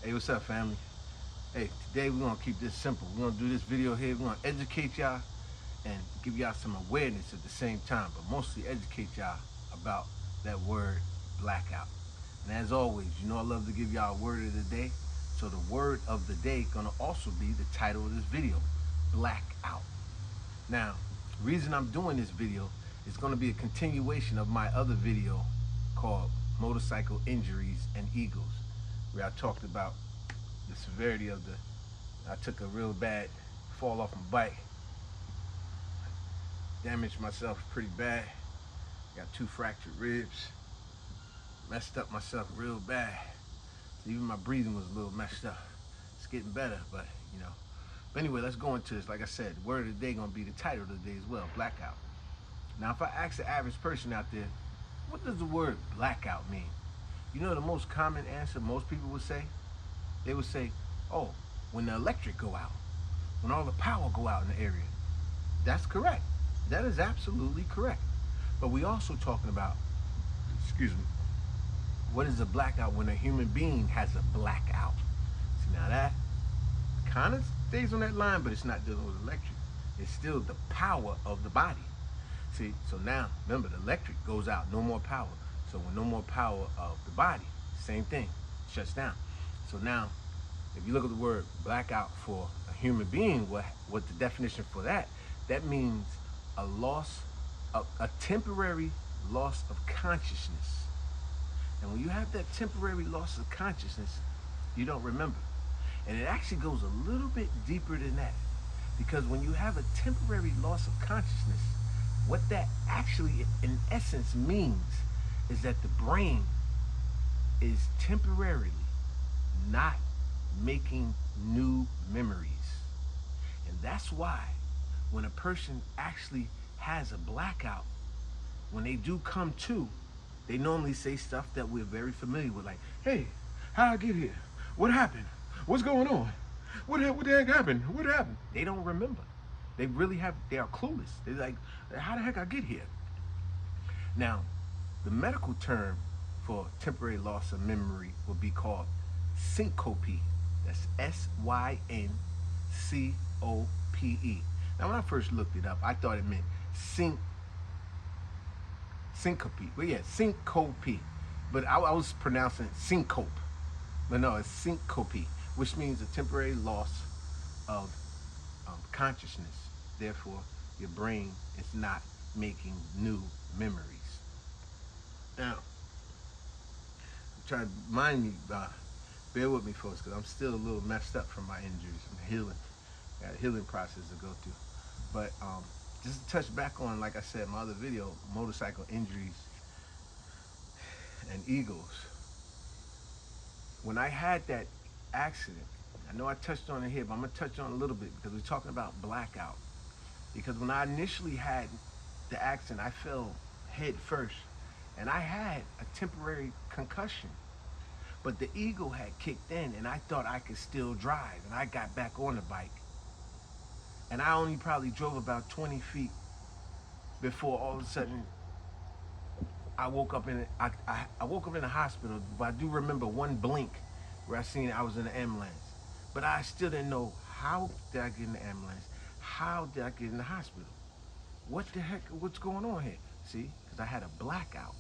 Hey, what's up, family? Hey, today we're gonna keep this simple. We're gonna do this video here. We're gonna educate y'all and give y'all some awareness at the same time, but mostly educate y'all about that word blackout. And as always, you know I love to give y'all a word of the day. So the word of the day gonna also be the title of this video, blackout. Now, the reason I'm doing this video is gonna be a continuation of my other video called Motorcycle Injuries and Eagles, where I talked about the severity of I took a real bad fall off my bike, damaged myself pretty bad, got 2 fractured ribs, messed up myself real bad. So even my breathing was a little messed up. It's getting better, but you know. But anyway, let's go into this. Like I said, the word of the day gonna be the title of the day as well, blackout. Now, if I ask the average person out there, what does the word blackout mean? You know the most common answer most people would say? They would say, oh, when the electric go out, when all the power go out in the area. That's correct. That is absolutely correct. But we also talking about, excuse me, what is a blackout when a human being has a blackout? See, now that kind of stays on that line, but it's not dealing with electric. It's still the power of the body. See, so now, remember, the electric goes out, no more power. So when no more power of the body, same thing, shuts down. So now, if you look at the word blackout for a human being, what the definition for that means a loss, a temporary loss of consciousness. And when you have that temporary loss of consciousness, you don't remember. And it actually goes a little bit deeper than that. Because when you have a temporary loss of consciousness, what that actually, in essence, means is that the brain is temporarily not making new memories. And that's why when a person actually has a blackout, when they do come to, they normally say stuff that we're very familiar with, like, hey, how'd I get here? What happened? What's going on? What the heck happened? What happened? They don't remember. They are clueless. They're like, how the heck I get here? Now, the medical term for temporary loss of memory will be called syncope. That's syncope. Now, when I first looked it up, I thought it meant syncope. Well, yeah, syncope. But I was pronouncing syncope. But no, it's syncope, which means a temporary loss of consciousness. Therefore, your brain is not making new memories. Now, try to mind me, bear with me, folks, because I'm still a little messed up from my injuries. I'm healing. I got a healing process to go through. But just to touch back on, like I said, my other video, motorcycle injuries and eagles. When I had that accident, I know I touched on it here, but I'm going to touch on it a little bit because we're talking about blackout. Because when I initially had the accident, I fell head first, and I had a temporary concussion. But the ego had kicked in, and I thought I could still drive, and I got back on the bike. And I only probably drove about 20 feet before all of a sudden I woke up in I woke up in the hospital. But I do remember one blink where I seen I was in the ambulance. But I still didn't know, how did I get in the ambulance? How did I get in the hospital? What the heck, what's going on here? See, because I had a blackout.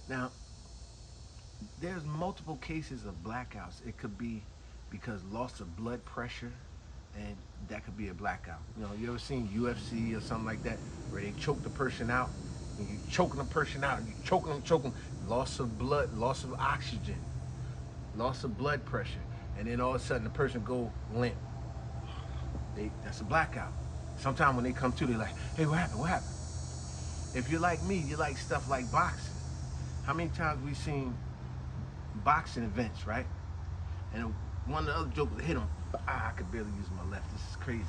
Now, there's multiple cases of blackouts. It could be because loss of blood pressure, and that could be a blackout. You know, you ever seen UFC or something like that, where they choke the person out, and you choking the person out, and you choking them, loss of blood, loss of oxygen, loss of blood pressure, and then all of a sudden the person go limp. That's a blackout. Sometimes when they come to, they're like, hey, what happened? What happened? If you're like me, you like stuff like boxing. How many times we seen boxing events, right? And one of the other jokers hit him. I could barely use my left. This is crazy.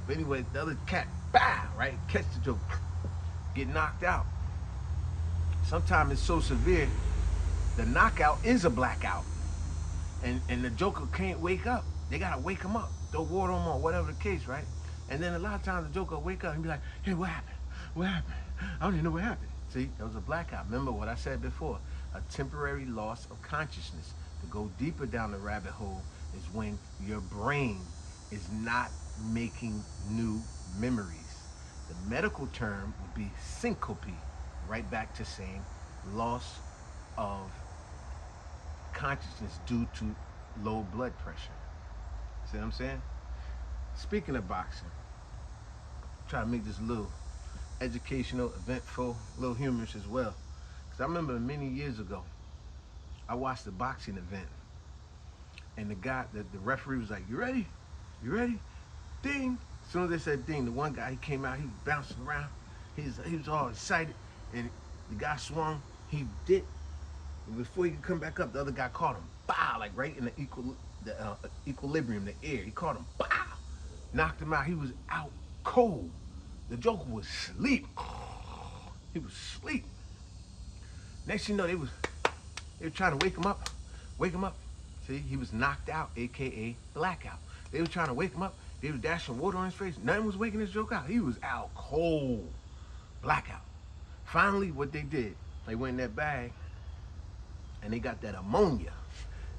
But anyway, the other cat, right? Catch the joke, get knocked out. Sometimes it's so severe, the knockout is a blackout. And the joker can't wake up. They gotta wake him up, throw water on him or whatever the case, right? And then a lot of times the joker will wake up and be like, hey, what happened? What happened? I don't even know what happened. See, that was a blackout. Remember what I said before, a temporary loss of consciousness. To go deeper down the rabbit hole is when your brain is not making new memories. The medical term would be syncope, right back to saying loss of consciousness due to low blood pressure. See what I'm saying? Speaking of boxing, try to make this a little educational, eventful, a little humorous as well. Because I remember many years ago, I watched a boxing event, and the referee was like, "You ready? You ready? Ding!" As soon as they said ding, the one guy, he came out, he was bouncing around, he was all excited, and the guy swung, he dipped, and before he could come back up, the other guy caught him, bow, like right in the equilibrium, the air. He caught him, bow, knocked him out. He was out cold. The Joker was asleep. He was asleep. Next thing you know, they were trying to wake him up. Wake him up. See, he was knocked out, aka blackout. They were trying to wake him up. They were dashing water on his face. Nothing was waking this Joker out. He was out cold. Blackout. Finally, what they did, they went in that bag and they got that ammonia.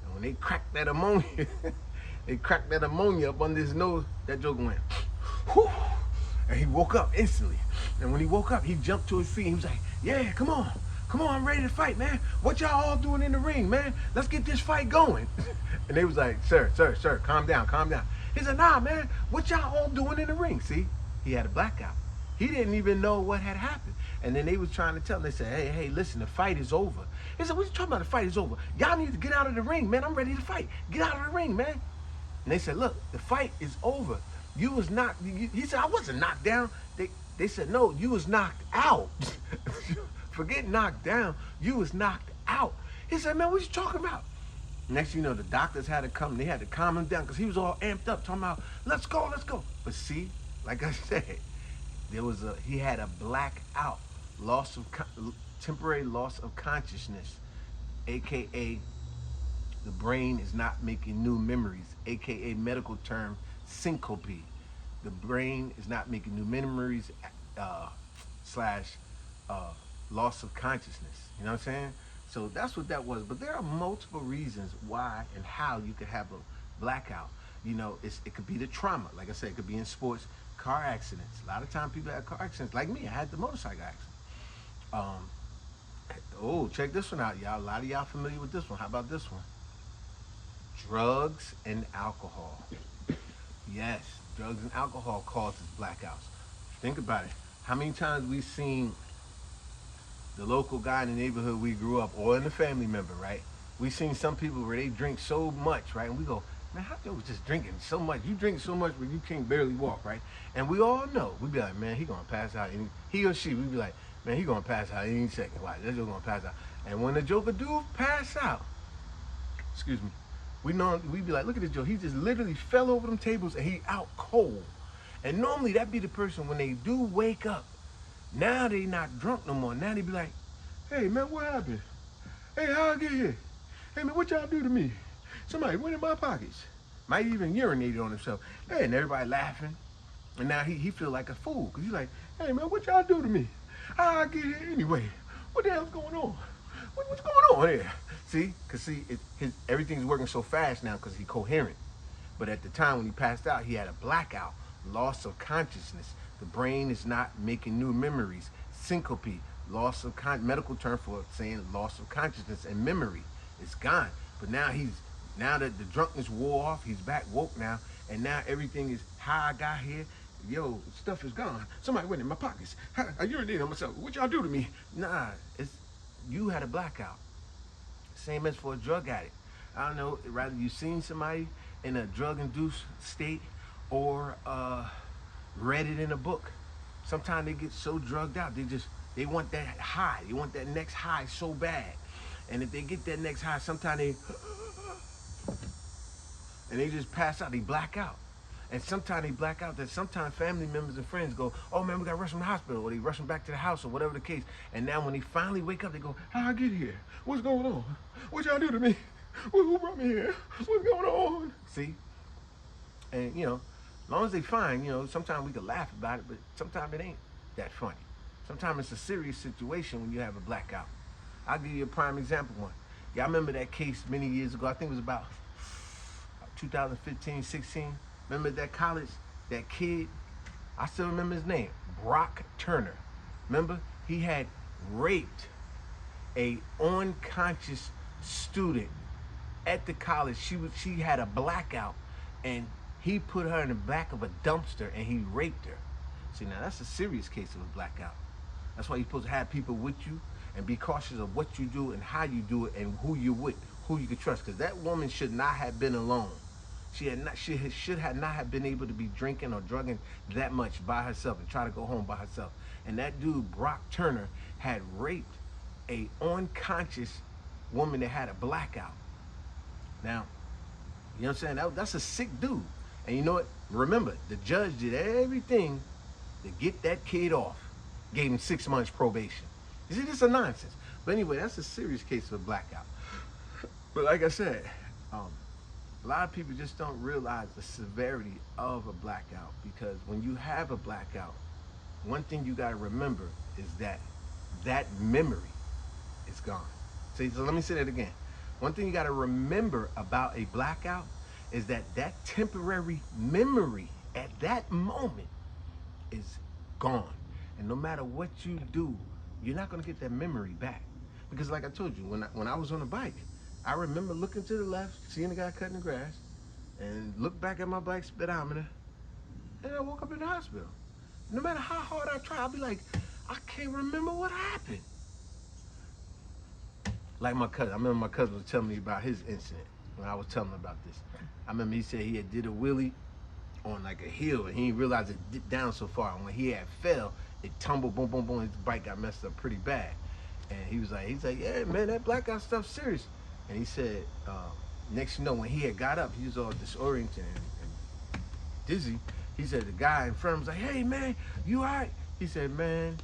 And when they cracked that ammonia, they cracked that ammonia up under his nose, that Joker went, whew. And he woke up instantly. And when he woke up, he jumped to his feet. He was like, "Yeah, come on. Come on, I'm ready to fight, man. What y'all all doing in the ring, man? Let's get this fight going." And they was like, sir, calm down, calm down. He said, "Nah, man, what y'all all doing in the ring?" See, he had a blackout. He didn't even know what had happened. And then they was trying to tell him, they said, hey, listen, the fight is over. He said, "What you talking about, the fight is over? Y'all need to get out of the ring, man. I'm ready to fight. Get out of the ring, man." And they said, "Look, the fight is over. You was knocked," he said, "I wasn't knocked down." They said, "No, you was knocked out." Forget knocked down, you was knocked out. He said, "Man, what you talking about?" Next thing you know, the doctors had to come. They had to calm him down because he was all amped up, talking about, let's go. But see, like I said, he had a blackout, temporary loss of consciousness, aka the brain is not making new memories, aka medical term syncope. The brain is not making new memories, slash loss of consciousness. You know what I'm saying? So that's what that was. But there are multiple reasons why and how you could have a blackout. You know, it could be the trauma. Like I said, it could be in sports, car accidents. A lot of times people have car accidents. Like me, I had the motorcycle accident. Oh, check this one out, y'all. A lot of y'all familiar with this one. How about this one? Drugs and alcohol. Yes, drugs and alcohol causes blackouts. Think about it. How many times we've seen the local guy in the neighborhood we grew up, or in the family member, right? We've seen some people where they drink so much, right? And we go, "Man, how you just drinking so much? You drink so much where you can't barely walk," right? And we all know. We be like, "Man, he gonna pass out." He or she, we be like, "Man, he gonna pass out any second. Why? That Joker gonna pass out." And when the Joker do pass out, excuse me, we be like, "Look at this Joker. He just literally fell over them tables and he out cold." And normally that be the person when they do wake up. Now they not drunk no more. Now they be like, "Hey man, what happened? Hey, how I get here? Hey man, what y'all do to me? Somebody went in my pockets." Might even urinated on himself. Hey, and everybody laughing. And now he feel like a fool. Cause he's like, "Hey man, what y'all do to me? How I get here anyway? What the hell's going on? What's going on here?" See, cause everything's working so fast now cause he's coherent. But at the time when he passed out, he had a blackout, loss of consciousness. The brain is not making new memories. Syncope, loss of medical term for saying loss of consciousness and memory. It's gone. But now that the drunkenness wore off, he's back woke now, and now everything is how I got here. Yo, stuff is gone. Somebody went in my pockets. I urinated on myself. What y'all do to me? Nah, you had a blackout. Same as for a drug addict. I don't know, rather you seen somebody in a drug-induced state or read it in a book. Sometimes they get so drugged out, they want that high. They want that next high so bad. And if they get that next high, sometimes they just pass out, they black out. And sometimes they black out that sometimes family members and friends go, "Oh man, we gotta rush them to the hospital," or they rush them back to the house or whatever the case. And now when they finally wake up, they go, "How I get here? What's going on? What y'all do to me? Who brought me here? What's going on?" See? And as long as they fine, sometimes we can laugh about it, but sometimes it ain't that funny. Sometimes it's a serious situation when you have a blackout. I'll give you a prime example one. Y'all remember that case many years ago? I think it was about 2015, 16. Remember that college, that kid? I still remember his name, Brock Turner. Remember? He had raped a unconscious student at the college. She had a blackout, and he put her in the back of a dumpster and he raped her. See, now that's a serious case of a blackout. That's why you're supposed to have people with you and be cautious of what you do and how you do it and who you're with, who you can trust. Because that woman should not have been alone. Should have not have been able to be drinking or drugging that much by herself and try to go home by herself. And that dude, Brock Turner, had raped a unconscious woman that had a blackout. Now, you know what I'm saying? That's a sick dude. And you know what? Remember, the judge did everything to get that kid off. Gave him 6 months probation. You see, this is a nonsense. But anyway, that's a serious case of a blackout. But like I said, a lot of people just don't realize the severity of a blackout, because when you have a blackout, one thing you got to remember is that memory is gone. So let me say that again. One thing you got to remember about a blackout is that temporary memory at that moment is gone. And no matter what you do, you're not going to get that memory back. Because like I told you, when I was on a bike, I remember looking to the left, seeing the guy cutting the grass, and looked back at my bike speedometer, and I woke up in the hospital. No matter how hard I try, I'll be like, I can't remember what happened. Like my cousin, I remember my cousin was telling me about his incident when I was telling him about this. I remember he said he had did a wheelie on like a hill, and he didn't realize it dipped down so far. And when he had fell, it tumbled, boom, boom, boom. His bike got messed up pretty bad. And he's like, yeah, man, that blackout stuff's serious. And he said, next you know, when he had got up, he was all disoriented and dizzy. He said the guy in front of him was like, hey, man, you all right? He said, man,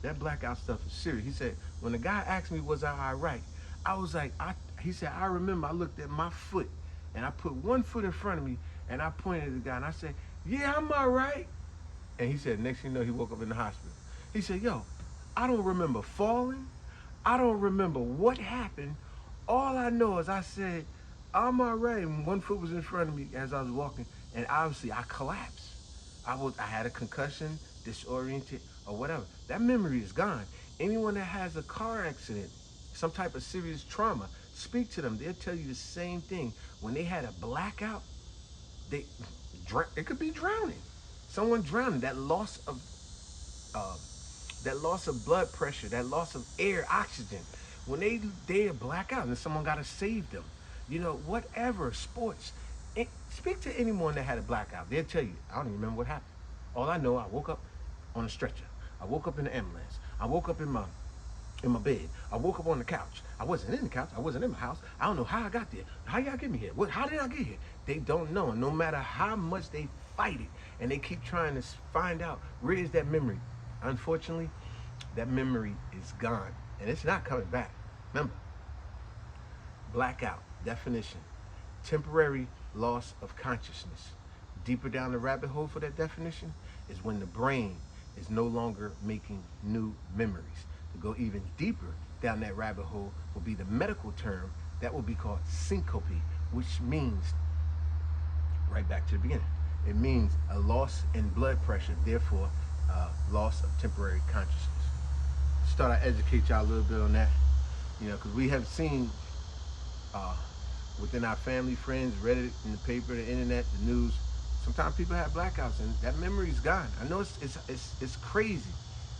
that blackout stuff is serious. He said, when the guy asked me, was I all right? I was like, he said, I remember I looked at my foot, and I put one foot in front of me, and I pointed at the guy, and I said, yeah, I'm all right. And he said, next thing you know, he woke up in the hospital. He said, yo, I don't remember falling. I don't remember what happened. All I know is I said, I'm all right. And one foot was in front of me as I was walking, and obviously I collapsed. I had a concussion, disoriented, or whatever. That memory is gone. Anyone that has a car accident, some type of serious trauma, speak to them. They'll tell you the same thing. When they had a blackout, it could be drowning. Someone drowning. That loss of blood pressure, that loss of air, oxygen. When they black out and someone got to save them. You know, whatever, sports. Speak to anyone that had a blackout. They'll tell you, I don't even remember what happened. All I know, I woke up on a stretcher. I woke up in the ambulance. I woke up in my bed. I woke up on the couch. I wasn't in the couch. I wasn't in my house. I don't know how I got there. How y'all get me here? How did I get here? They don't know. And no matter how much they fight it and they keep trying to find out where is that memory, unfortunately, that memory is gone. And it's not coming back. Remember, blackout, definition, temporary loss of consciousness. Deeper down the rabbit hole for that definition is when the brain is no longer making new memories. To go even deeper down that rabbit hole will be the medical term that will be called syncope, which means, right back to the beginning, it means a loss in blood pressure, therefore loss of temporary consciousness. Start to educate y'all a little bit on that, you know, because we have seen within our family, friends, read it in the paper, the internet, the news. Sometimes people have blackouts and that memory's gone. I know it's crazy,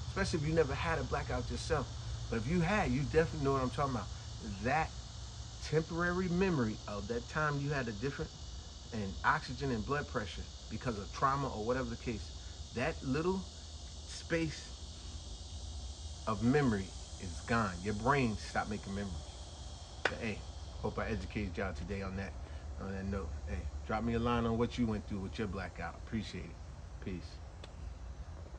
especially if you never had a blackout yourself. But if you had, you definitely know what I'm talking about. That temporary memory of that time you had a different in oxygen and blood pressure because of trauma or whatever the case, that little space of memory is gone. Your brain stopped making memories. But hey, hope I educated y'all today on that note. Hey, drop me a line on what you went through with your blackout. Appreciate it. Peace.